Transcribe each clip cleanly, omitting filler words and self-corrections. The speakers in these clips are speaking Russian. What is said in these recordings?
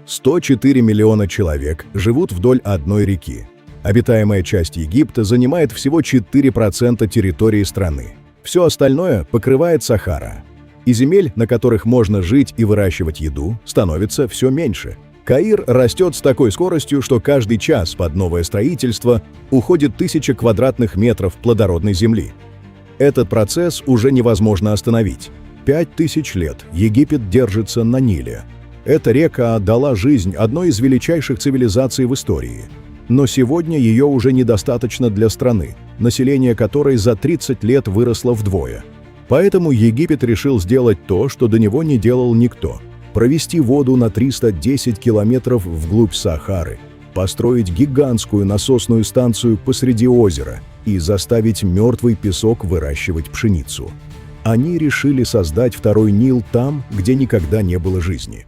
104 миллиона человек живут вдоль одной реки. Обитаемая часть Египта занимает всего 4% территории страны. Все остальное покрывает Сахара. И земель, на которых можно жить и выращивать еду, становится все меньше. Каир растет с такой скоростью, что каждый час под новое строительство уходит 1000 квадратных метров плодородной земли. Этот процесс уже невозможно остановить. 5000 лет Египет держится на Ниле. Эта река дала жизнь одной из величайших цивилизаций в истории. Но сегодня ее уже недостаточно для страны, население которой за 30 лет выросло вдвое. Поэтому Египет решил сделать то, что до него не делал никто – провести воду на 310 километров вглубь Сахары, построить гигантскую насосную станцию посреди озера и заставить мертвый песок выращивать пшеницу. Они решили создать второй Нил там, где никогда не было жизни.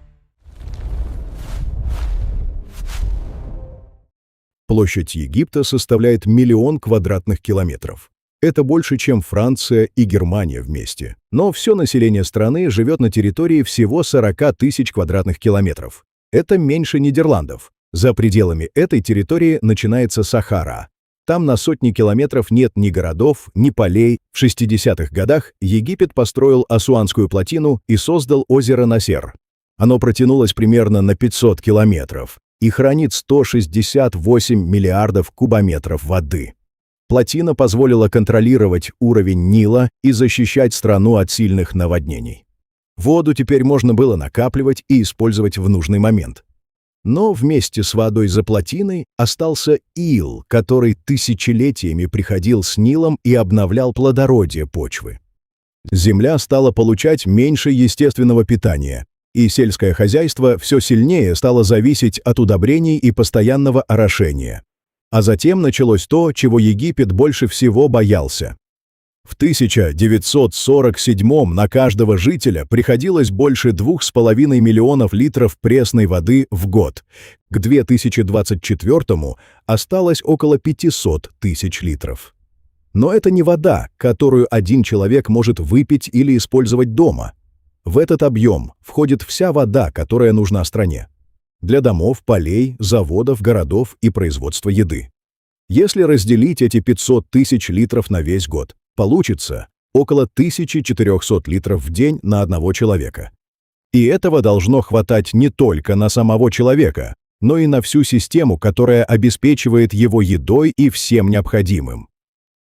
Площадь Египта составляет 1 миллион квадратных километров. Это больше, чем Франция и Германия вместе. Но все население страны живет на территории всего 40 тысяч квадратных километров. Это меньше Нидерландов. За пределами этой территории начинается Сахара. Там на сотни километров нет ни городов, ни полей. В 60-х годах Египет построил Асуанскую плотину и создал озеро Насер. Оно протянулось примерно на 500 километров и хранит 168 миллиардов кубометров воды. Плотина позволила контролировать уровень Нила и защищать страну от сильных наводнений. Воду теперь можно было накапливать и использовать в нужный момент. Но вместе с водой за плотиной остался ил, который тысячелетиями приходил с Нилом и обновлял плодородие почвы. Земля стала получать меньше естественного питания, и сельское хозяйство все сильнее стало зависеть от удобрений и постоянного орошения. А затем началось то, чего Египет больше всего боялся. В 1947 на каждого жителя приходилось больше 2,5 миллионов литров пресной воды в год. К 2024 осталось около 500 тысяч литров. Но это не вода, которую один человек может выпить или использовать дома. В этот объем входит вся вода, которая нужна стране. Для домов, полей, заводов, городов и производства еды. Если разделить эти 500 тысяч литров на весь год, получится около 1400 литров в день на одного человека. И этого должно хватать не только на самого человека, но и на всю систему, которая обеспечивает его едой и всем необходимым.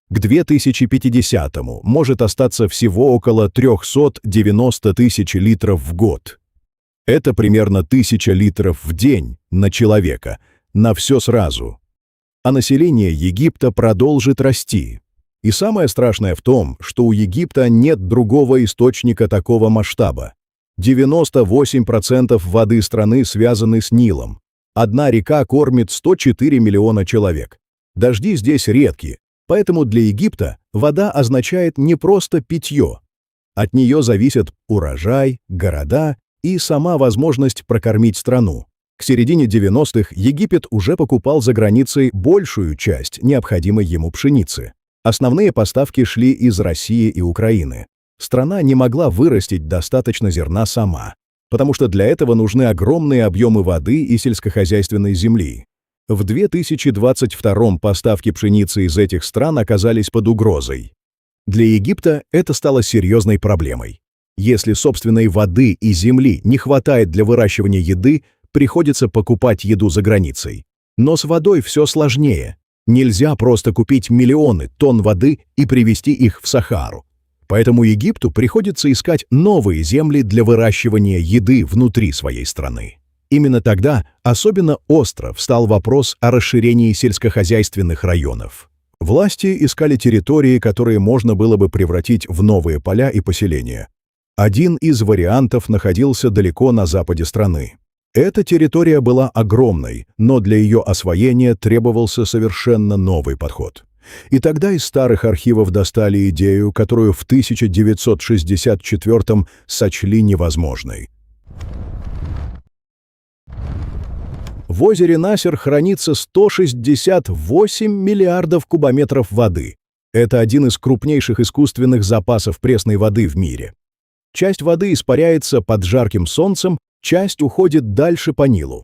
К 2050-му может остаться всего около 390 тысяч литров в год. Это примерно 1000 литров в день на человека, на все сразу. А население Египта продолжит расти. И самое страшное в том, что у Египта нет другого источника такого масштаба. 98% воды страны связаны с Нилом. Одна река кормит 104 миллиона человек. Дожди здесь редкие, поэтому для Египта вода означает не просто питье. От нее зависят урожай, города и сама возможность прокормить страну. К середине 90-х Египет уже покупал за границей большую часть необходимой ему пшеницы. Основные поставки шли из России и Украины. Страна не могла вырастить достаточно зерна сама, потому что для этого нужны огромные объемы воды и сельскохозяйственной земли. В 2022 поставки пшеницы из этих стран оказались под угрозой. Для Египта это стало серьезной проблемой. Если собственной воды и земли не хватает для выращивания еды, приходится покупать еду за границей. Но с водой все сложнее. Нельзя просто купить миллионы тонн воды и привезти их в Сахару. Поэтому Египту приходится искать новые земли для выращивания еды внутри своей страны. Именно тогда особенно остро встал вопрос о расширении сельскохозяйственных районов. Власти искали территории, которые можно было бы превратить в новые поля и поселения. Один из вариантов находился далеко на западе страны. Эта территория была огромной, но для ее освоения требовался совершенно новый подход. И тогда из старых архивов достали идею, которую в 1964 сочли невозможной. В озере Насер хранится 168 миллиардов кубометров воды. Это один из крупнейших искусственных запасов пресной воды в мире. Часть воды испаряется под жарким солнцем, Часть уходит дальше по Нилу.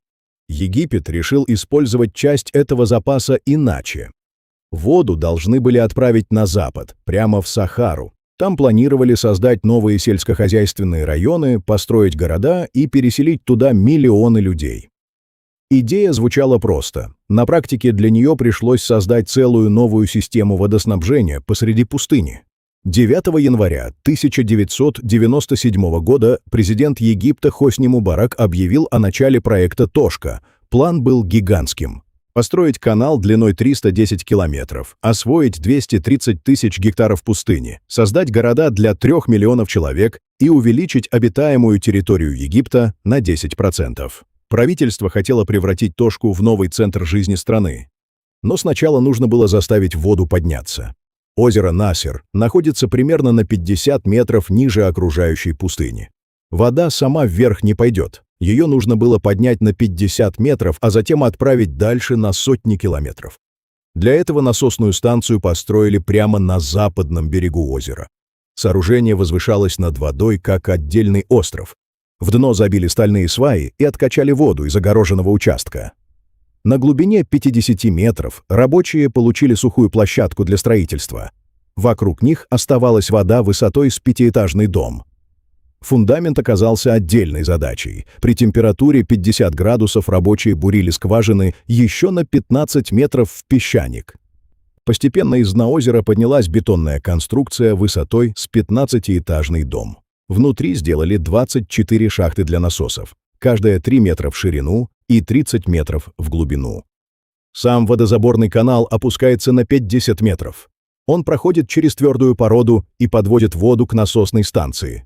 Египет решил использовать часть этого запаса иначе. Воду должны были отправить на запад, прямо в Сахару. Там планировали создать новые сельскохозяйственные районы, построить города и переселить туда миллионы людей. Идея звучала просто. На практике для нее пришлось создать целую новую систему водоснабжения посреди пустыни. 9 января 1997 года президент Египта Хосни Мубарак объявил о начале проекта «Тошка». План был гигантским. Построить канал длиной 310 километров, освоить 230 тысяч гектаров пустыни, создать города для 3 миллионов человек и увеличить обитаемую территорию Египта на 10%. Правительство хотело превратить Тошку в новый центр жизни страны. Но сначала нужно было заставить воду подняться. Озеро Насер находится примерно на 50 метров ниже окружающей пустыни. Вода сама вверх не пойдет. Ее нужно было поднять на 50 метров, а затем отправить дальше на сотни километров. Для этого насосную станцию построили прямо на западном берегу озера. Сооружение возвышалось над водой, как отдельный остров. В дно забили стальные сваи и откачали воду из огороженного участка. На глубине 50 метров рабочие получили сухую площадку для строительства. Вокруг них оставалась вода высотой с пятиэтажный дом. Фундамент оказался отдельной задачей. При температуре 50 градусов рабочие бурили скважины еще на 15 метров в песчаник. Постепенно из дна озера поднялась бетонная конструкция высотой с 15-этажный дом. Внутри сделали 24 шахты для насосов, каждая 3 метра в ширину и 30 метров в глубину. Сам водозаборный канал опускается на 50 метров. Он проходит через твердую породу и подводит воду к насосной станции.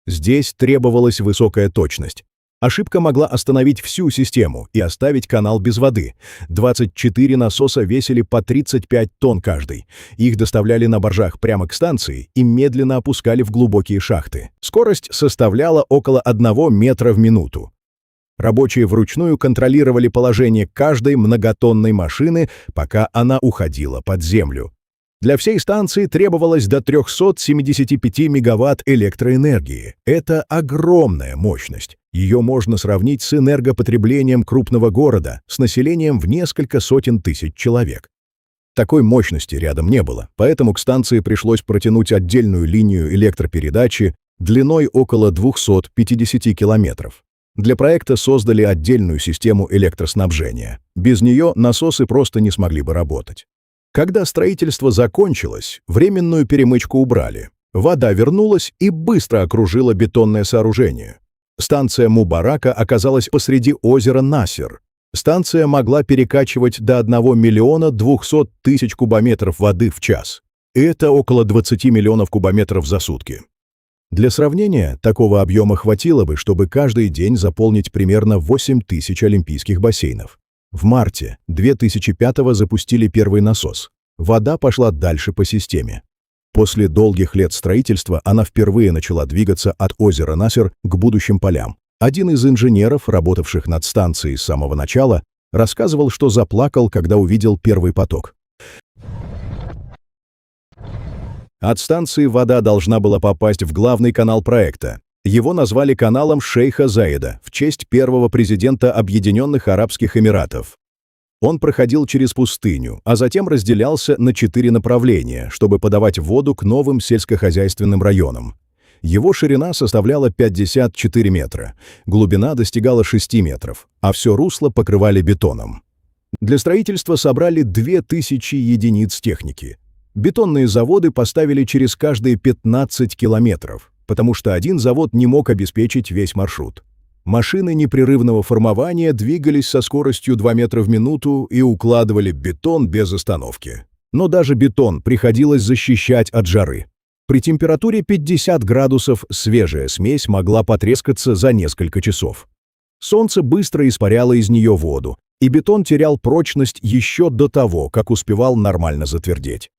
Здесь требовалась высокая точность. Ошибка могла остановить всю систему и оставить канал без воды. 24 насоса весили по 35 тонн каждый. Их доставляли на баржах прямо к станции и медленно опускали в глубокие шахты. Скорость составляла около 1 метра в минуту. Рабочие вручную контролировали положение каждой многотонной машины, пока она уходила под землю. Для всей станции требовалось до 375 мегаватт электроэнергии. Это огромная мощность. Ее можно сравнить с энергопотреблением крупного города с населением в несколько сотен тысяч человек. Такой мощности рядом не было, поэтому к станции пришлось протянуть отдельную линию электропередачи длиной около 250 километров. Для проекта создали отдельную систему электроснабжения. Без нее насосы просто не смогли бы работать. Когда строительство закончилось, временную перемычку убрали. Вода вернулась и быстро окружила бетонное сооружение. Станция Мубарака оказалась посреди озера Насер. Станция могла перекачивать до 1 миллиона 200 тысяч кубометров воды в час. Это около 20 миллионов кубометров за сутки. Для сравнения, такого объема хватило бы, чтобы каждый день заполнить примерно 8 тысяч олимпийских бассейнов. В марте 2005-го запустили первый насос. Вода пошла дальше по системе. После долгих лет строительства она впервые начала двигаться от озера Насер к будущим полям. Один из инженеров, работавших над станцией с самого начала, рассказывал, что заплакал, когда увидел первый поток. От станции вода должна была попасть в главный канал проекта. Его назвали каналом шейха Заида в честь первого президента Объединенных Арабских Эмиратов. Он проходил через пустыню, а затем разделялся на 4 направления, чтобы подавать воду к новым сельскохозяйственным районам. Его ширина составляла 54 метра, глубина достигала 6 метров, а все русло покрывали бетоном. Для строительства собрали 2000 единиц техники. Бетонные заводы поставили через каждые 15 километров, потому что один завод не мог обеспечить весь маршрут. Машины непрерывного формования двигались со скоростью 2 метра в минуту и укладывали бетон без остановки. Но даже бетон приходилось защищать от жары. При температуре 50 градусов свежая смесь могла потрескаться за несколько часов. Солнце быстро испаряло из нее воду, и бетон терял прочность еще до того, как успевал нормально затвердеть.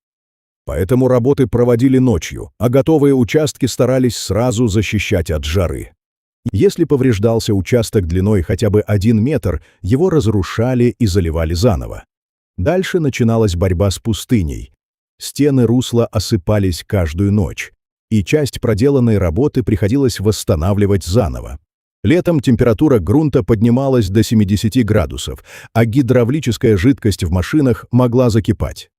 Поэтому работы проводили ночью, а готовые участки старались сразу защищать от жары. Если повреждался участок длиной хотя бы 1 метр, его разрушали и заливали заново. Дальше начиналась борьба с пустыней. Стены русла осыпались каждую ночь, и часть проделанной работы приходилось восстанавливать заново. Летом температура грунта поднималась до 70 градусов, а гидравлическая жидкость в машинах могла закипать.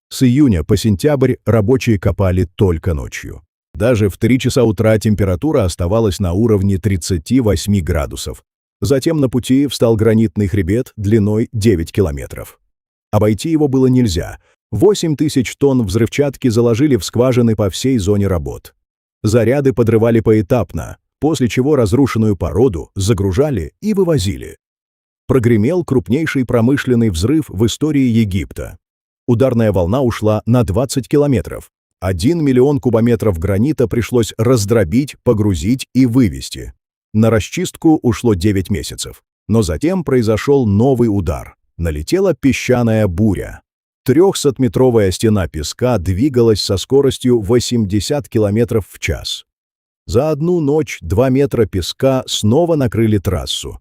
С июня по сентябрь рабочие копали только ночью. Даже в 3 часа утра температура оставалась на уровне 38 градусов. Затем на пути встал гранитный хребет длиной 9 километров. Обойти его было нельзя. 8000 тонн взрывчатки заложили в скважины по всей зоне работ. Заряды подрывали поэтапно, после чего разрушенную породу загружали и вывозили. Прогремел крупнейший промышленный взрыв в истории Египта. Ударная волна ушла на 20 километров. 1 миллион кубометров гранита пришлось раздробить, погрузить и вывести. На расчистку ушло 9 месяцев. Но затем произошел новый удар. Налетела песчаная буря. 300-метровая стена песка двигалась со скоростью 80 километров в час. За одну ночь 2 метра песка снова накрыли трассу.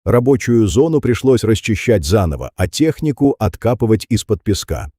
Рабочую зону пришлось расчищать заново, а технику откапывать из-под песка.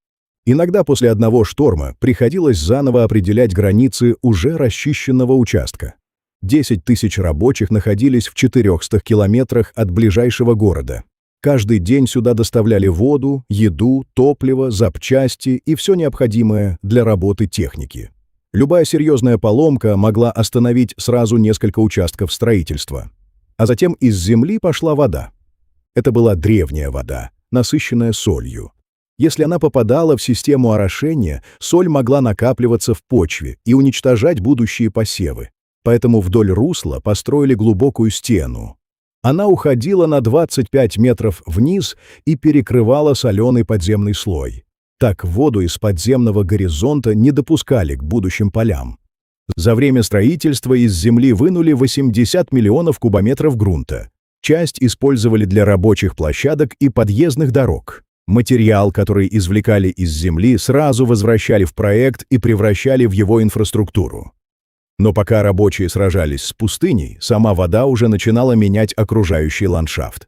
Иногда после одного шторма приходилось заново определять границы уже расчищенного участка. 10 тысяч рабочих находились в 400 километрах от ближайшего города. Каждый день сюда доставляли воду, еду, топливо, запчасти и все необходимое для работы техники. Любая серьезная поломка могла остановить сразу несколько участков строительства. А затем из земли пошла вода. Это была древняя вода, насыщенная солью. Если она попадала в систему орошения, соль могла накапливаться в почве и уничтожать будущие посевы. Поэтому вдоль русла построили глубокую стену. Она уходила на 25 метров вниз и перекрывала соленый подземный слой. Так воду из подземного горизонта не допускали к будущим полям. За время строительства из земли вынули 80 миллионов кубометров грунта. Часть использовали для рабочих площадок и подъездных дорог. Материал, который извлекали из земли, сразу возвращали в проект и превращали в его инфраструктуру. Но пока рабочие сражались с пустыней, сама вода уже начинала менять окружающий ландшафт.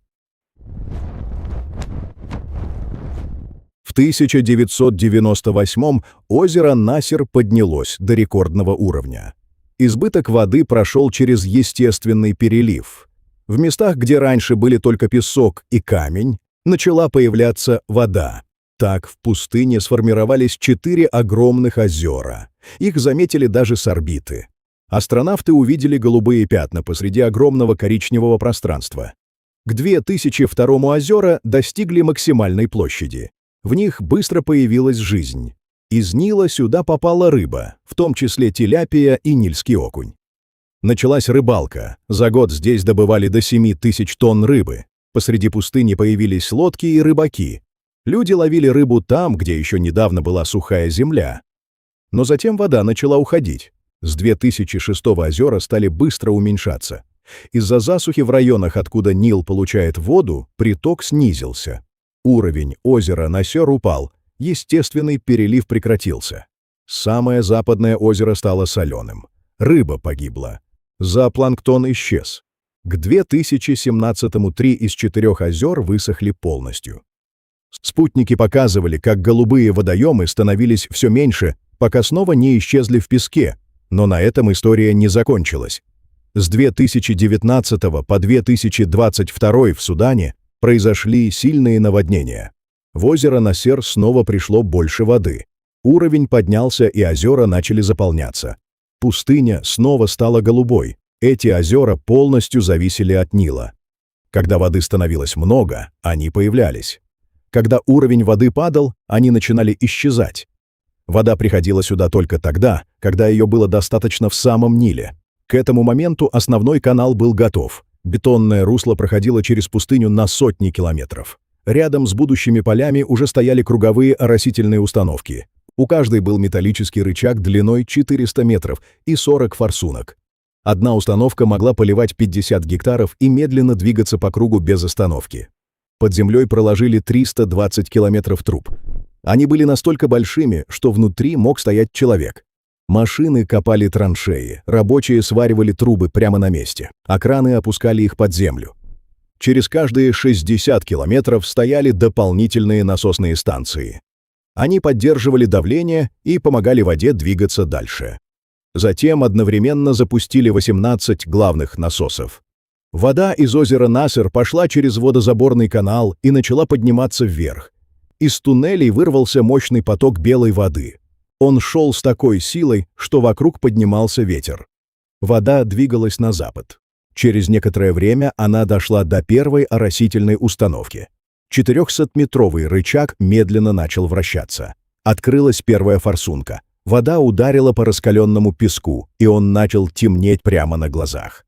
В 1998-м озеро Насер поднялось до рекордного уровня. Избыток воды прошел через естественный перелив. В местах, где раньше были только песок и камень, начала появляться вода. Так в пустыне сформировались 4 огромных озера. Их заметили даже с орбиты. Астронавты увидели голубые пятна посреди огромного коричневого пространства. К 2002 озера достигли максимальной площади. В них быстро появилась жизнь. Из Нила сюда попала рыба, в том числе тиляпия и нильский окунь. Началась рыбалка. За год здесь добывали до 7000 тонн рыбы. Посреди пустыни появились лодки и рыбаки. Люди ловили рыбу там, где еще недавно была сухая земля. Но затем вода начала уходить. С 2006 озера стали быстро уменьшаться. Из-за засухи в районах, откуда Нил получает воду, приток снизился. Уровень озера Насер упал, естественный перелив прекратился. Самое западное озеро стало соленым. Рыба погибла. Зоопланктон исчез. К 2017-му 3 из 4 озер высохли полностью. Спутники показывали, как голубые водоемы становились все меньше, пока снова не исчезли в песке, но на этом история не закончилась. С 2019 по 2022 в Судане произошли сильные наводнения. В озеро Насер снова пришло больше воды. Уровень поднялся, и озера начали заполняться. Пустыня снова стала голубой. Эти озера полностью зависели от Нила. Когда воды становилось много, они появлялись. Когда уровень воды падал, они начинали исчезать. Вода приходила сюда только тогда, когда ее было достаточно в самом Ниле. К этому моменту основной канал был готов. Бетонное русло проходило через пустыню на сотни километров. Рядом с будущими полями уже стояли круговые оросительные установки. У каждой был металлический рычаг длиной 400 метров и 40 форсунок. Одна установка могла поливать 50 гектаров и медленно двигаться по кругу без остановки. Под землей проложили 320 километров труб. Они были настолько большими, что внутри мог стоять человек. Машины копали траншеи, рабочие сваривали трубы прямо на месте, а краны опускали их под землю. Через каждые 60 километров стояли дополнительные насосные станции. Они поддерживали давление и помогали воде двигаться дальше. Затем одновременно запустили 18 главных насосов. Вода из озера Насер пошла через водозаборный канал и начала подниматься вверх. Из туннелей вырвался мощный поток белой воды. Он шел с такой силой, что вокруг поднимался ветер. Вода двигалась на запад. Через некоторое время она дошла до первой оросительной установки. 400-метровый рычаг медленно начал вращаться. Открылась первая форсунка. Вода ударила по раскаленному песку, и он начал темнеть прямо на глазах.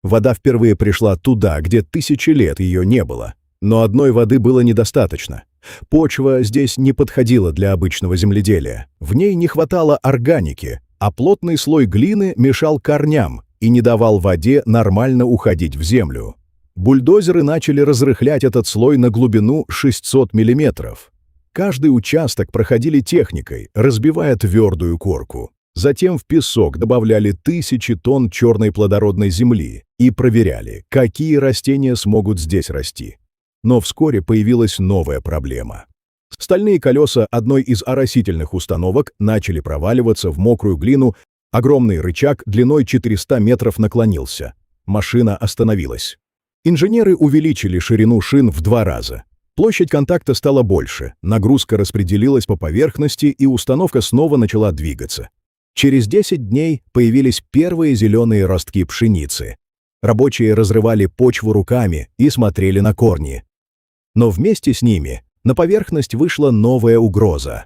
Вода впервые пришла туда, где тысячи лет ее не было. Но одной воды было недостаточно. Почва здесь не подходила для обычного земледелия. В ней не хватало органики, а плотный слой глины мешал корням и не давал воде нормально уходить в землю. Бульдозеры начали разрыхлять этот слой на глубину 600 миллиметров. Каждый участок проходили техникой, разбивая твердую корку. Затем в песок добавляли тысячи тонн черной плодородной земли и проверяли, какие растения смогут здесь расти. Но вскоре появилась новая проблема. Стальные колеса одной из оросительных установок начали проваливаться в мокрую глину, огромный рычаг длиной 400 метров наклонился. Машина остановилась. Инженеры увеличили ширину шин в 2 раза. Площадь контакта стала больше, нагрузка распределилась по поверхности, и установка снова начала двигаться. Через 10 дней появились первые зеленые ростки пшеницы. Рабочие разрывали почву руками и смотрели на корни. Но вместе с ними на поверхность вышла новая угроза.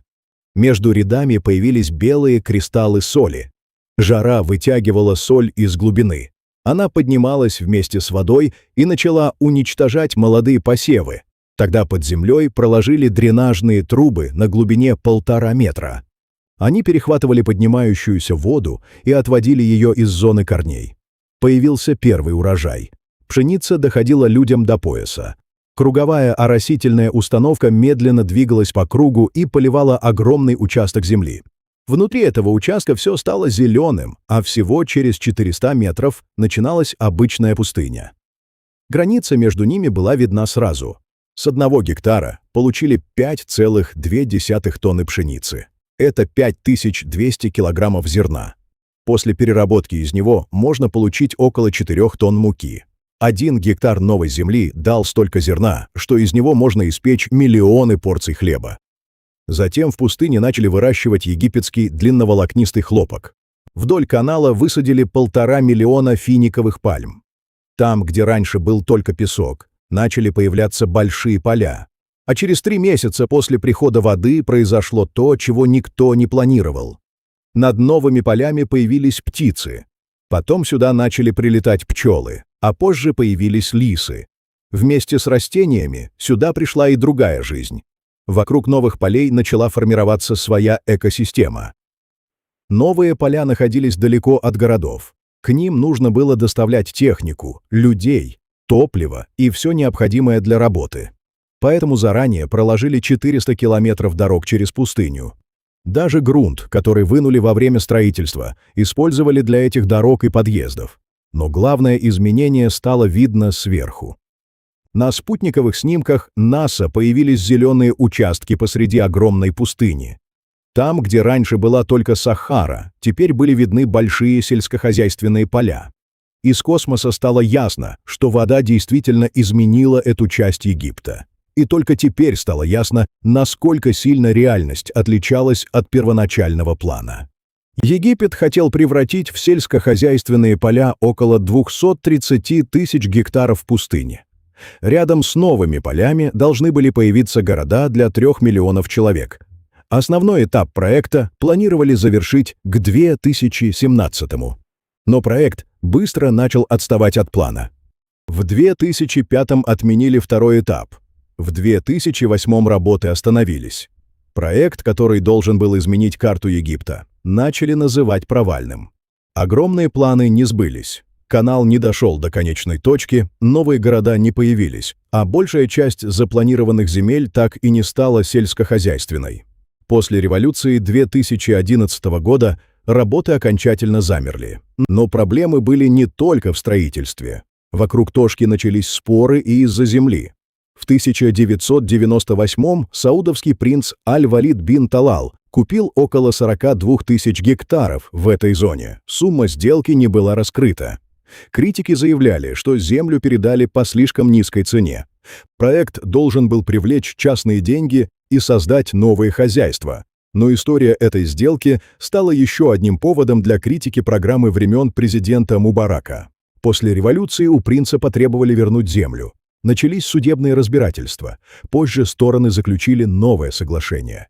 Между рядами появились белые кристаллы соли. Жара вытягивала соль из глубины. Она поднималась вместе с водой и начала уничтожать молодые посевы. Тогда под землей проложили дренажные трубы на глубине 1,5 метра. Они перехватывали поднимающуюся воду и отводили ее из зоны корней. Появился первый урожай. Пшеница доходила людям до пояса. Круговая оросительная установка медленно двигалась по кругу и поливала огромный участок земли. Внутри этого участка все стало зеленым, а всего через 400 метров начиналась обычная пустыня. Граница между ними была видна сразу. С 1 гектара получили 5,2 тонны пшеницы. Это 5200 килограммов зерна. После переработки из него можно получить около 4 тонн муки. 1 гектар новой земли дал столько зерна, что из него можно испечь миллионы порций хлеба. Затем в пустыне начали выращивать египетский длинноволокнистый хлопок. Вдоль канала высадили 1,5 миллиона финиковых пальм. Там, где раньше был только песок, начали появляться большие поля. А через 3 месяца после прихода воды произошло то, чего никто не планировал. Над новыми полями появились птицы. Потом сюда начали прилетать пчелы, а позже появились лисы. Вместе с растениями сюда пришла и другая жизнь. Вокруг новых полей начала формироваться своя экосистема. Новые поля находились далеко от городов. К ним нужно было доставлять технику, людей, топливо и все необходимое для работы. Поэтому заранее проложили 400 километров дорог через пустыню. Даже грунт, который вынули во время строительства, использовали для этих дорог и подъездов. Но главное изменение стало видно сверху. На спутниковых снимках НАСА появились зеленые участки посреди огромной пустыни. Там, где раньше была только Сахара, теперь были видны большие сельскохозяйственные поля. Из космоса стало ясно, что вода действительно изменила эту часть Египта. И только теперь стало ясно, насколько сильно реальность отличалась от первоначального плана. Египет хотел превратить в сельскохозяйственные поля около 230 тысяч гектаров пустыни. Рядом с новыми полями должны были появиться города для 3 миллионов человек. Основной этап проекта планировали завершить к 2017-му. Но проект быстро начал отставать от плана. В 2005-м отменили второй этап. В 2008-м работы остановились. Проект, который должен был изменить карту Египта, начали называть провальным. Огромные планы не сбылись. Канал не дошел до конечной точки, новые города не появились, а большая часть запланированных земель так и не стала сельскохозяйственной. После революции 2011 года работы окончательно замерли. Но проблемы были не только в строительстве. Вокруг Тошки начались споры и из-за земли. В 1998-м саудовский принц Аль-Валид бин Талал купил около 42 тысяч гектаров в этой зоне. Сумма сделки не была раскрыта. Критики заявляли, что землю передали по слишком низкой цене. Проект должен был привлечь частные деньги и создать новые хозяйства. Но история этой сделки стала еще одним поводом для критики программы времен президента Мубарака. После революции у принца потребовали вернуть землю. Начались судебные разбирательства. Позже стороны заключили новое соглашение.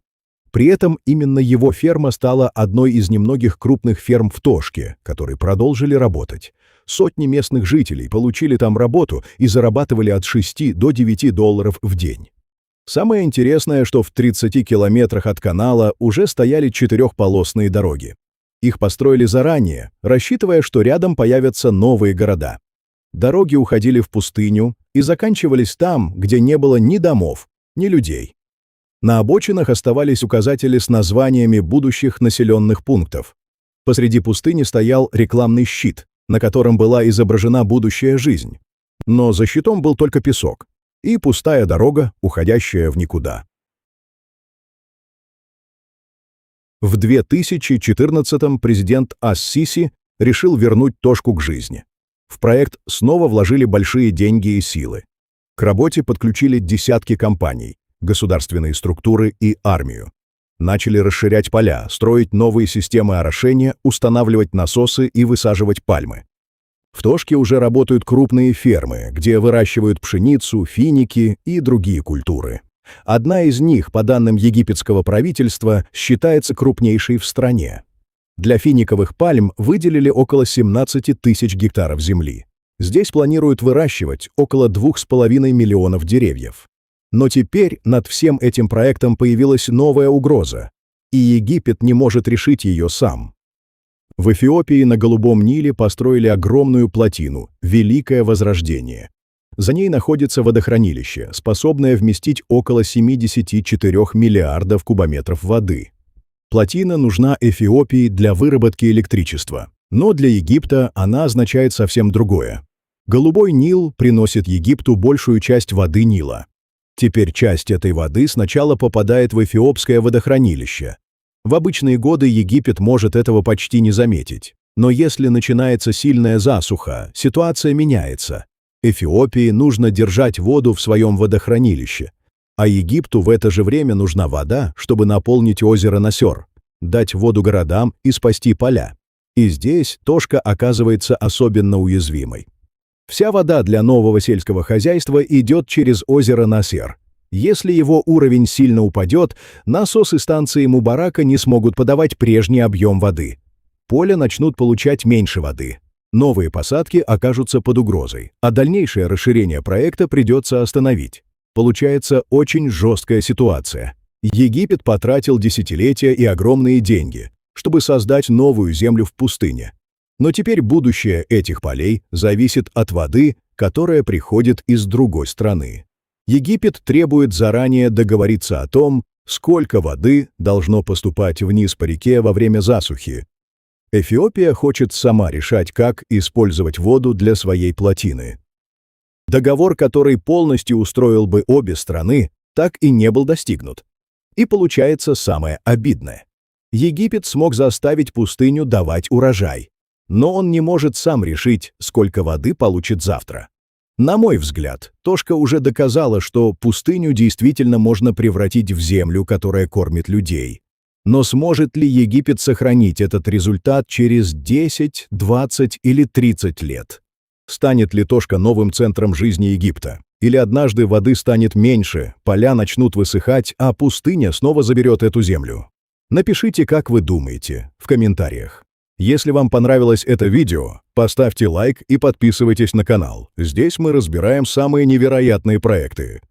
При этом именно его ферма стала одной из немногих крупных ферм в Тошке, которые продолжили работать. Сотни местных жителей получили там работу и зарабатывали от 6 до 9 долларов в день. Самое интересное, что в 30 километрах от канала уже стояли четырехполосные дороги. Их построили заранее, рассчитывая, что рядом появятся новые города. Дороги уходили в пустыню и заканчивались там, где не было ни домов, ни людей. На обочинах оставались указатели с названиями будущих населенных пунктов. Посреди пустыни стоял рекламный щит, на котором была изображена будущая жизнь. Но за щитом был только песок и пустая дорога, уходящая в никуда. В 2014-м президент ас-Сиси решил вернуть Тошку к жизни. В проект снова вложили большие деньги и силы. К работе подключили десятки компаний, государственные структуры и армию. Начали расширять поля, строить новые системы орошения, устанавливать насосы и высаживать пальмы. В Тошке уже работают крупные фермы, где выращивают пшеницу, финики и другие культуры. Одна из них, по данным египетского правительства, считается крупнейшей в стране. Для финиковых пальм выделили около 17 тысяч гектаров земли. Здесь планируют выращивать около 2,5 миллионов деревьев. Но теперь над всем этим проектом появилась новая угроза, и Египет не может решить ее сам. В Эфиопии на Голубом Ниле построили огромную плотину «Великое Возрождение». За ней находится водохранилище, способное вместить около 74 миллиардов кубометров воды. Плотина нужна Эфиопии для выработки электричества, но для Египта она означает совсем другое. Голубой Нил приносит Египту большую часть воды Нила. Теперь часть этой воды сначала попадает в эфиопское водохранилище. В обычные годы Египет может этого почти не заметить. Но если начинается сильная засуха, ситуация меняется. Эфиопии нужно держать воду в своем водохранилище, а Египту в это же время нужна вода, чтобы наполнить озеро Насер, дать воду городам и спасти поля. И здесь Тошка оказывается особенно уязвимой. Вся вода для нового сельского хозяйства идет через озеро Насер. Если его уровень сильно упадет, насосы станции Мубарака не смогут подавать прежний объем воды. Поля начнут получать меньше воды. Новые посадки окажутся под угрозой, а дальнейшее расширение проекта придется остановить. Получается очень жесткая ситуация. Египет потратил десятилетия и огромные деньги, чтобы создать новую землю в пустыне. Но теперь будущее этих полей зависит от воды, которая приходит из другой страны. Египет требует заранее договориться о том, сколько воды должно поступать вниз по реке во время засухи. Эфиопия хочет сама решать, как использовать воду для своей плотины. Договор, который полностью устроил бы обе страны, так и не был достигнут. И получается самое обидное. Египет смог заставить пустыню давать урожай, но он не может сам решить, сколько воды получит завтра. На мой взгляд, Тошка уже доказала, что пустыню действительно можно превратить в землю, которая кормит людей. Но сможет ли Египет сохранить этот результат через 10, 20 или 30 лет? Станет ли Тошка новым центром жизни Египта? Или однажды воды станет меньше, поля начнут высыхать, а пустыня снова заберет эту землю? Напишите, как вы думаете, в комментариях. Если вам понравилось это видео, поставьте лайк и подписывайтесь на канал. Здесь мы разбираем самые невероятные проекты.